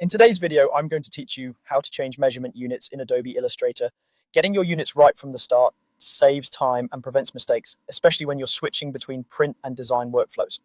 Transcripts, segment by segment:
In today's video, I'm going to teach you how to change measurement units in Adobe Illustrator. Getting your units right from the start saves time and prevents mistakes, especially when you're switching between print and design workflows.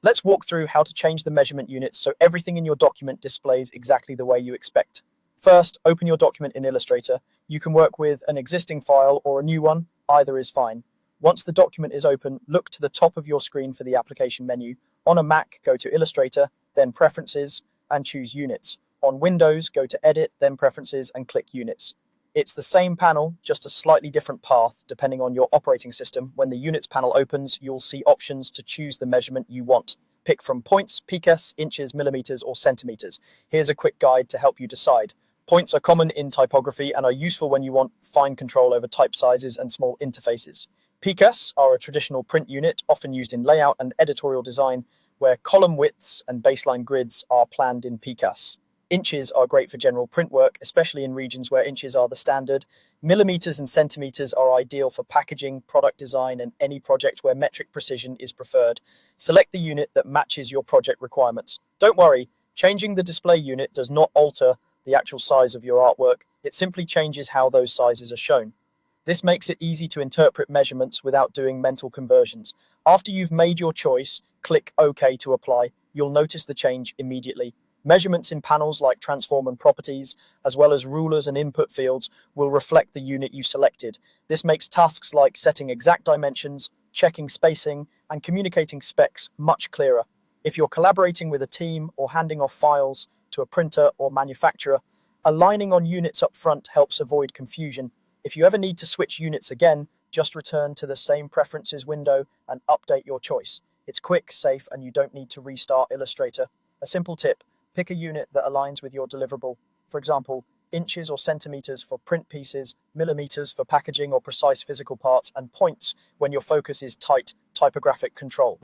Let's walk through how to change the measurement units so everything in your document displays exactly the way you expect. First, open your document in Illustrator. You can work with an existing file or a new one, either is fine. Once the document is open, look to the top of your screen for the application menu. On a Mac, go to Illustrator, then Preferences, and choose Units. On Windows, go to Edit, then Preferences, and click Units. It's the same panel, just a slightly different path depending on your operating system. When the Units panel opens, you'll see options to choose the measurement you want. Pick from points, picas, inches, millimeters, or centimeters. Here's a quick guide to help you decide. Points are common in typography and are useful when you want fine control over type sizes and small interfaces. Picas are a traditional print unit, often used in layout and editorial design, where column widths and baseline grids are planned in picas. Inches are great for general print work, especially in regions where inches are the standard. Millimeters and centimeters are ideal for packaging, product design, and any project where metric precision is preferred. Select the unit that matches your project requirements. Don't worry, changing the display unit does not alter the actual size of your artwork. It simply changes how those sizes are shown. This makes it easy to interpret measurements without doing mental conversions. After you've made your choice, click OK to apply. You'll notice the change immediately. Measurements in panels like Transform and Properties, as well as rulers and input fields, will reflect the unit you selected. This makes tasks like setting exact dimensions, checking spacing, and communicating specs much clearer. If you're collaborating with a team or handing off files to a printer or manufacturer, aligning on units up front helps avoid confusion. If you ever need to switch units again, just return to the same preferences window and update your choice. It's quick, safe, and you don't need to restart Illustrator. A simple tip: pick a unit that aligns with your deliverable. For example, inches or centimeters for print pieces, millimeters for packaging or precise physical parts, and points when your focus is tight typographic control.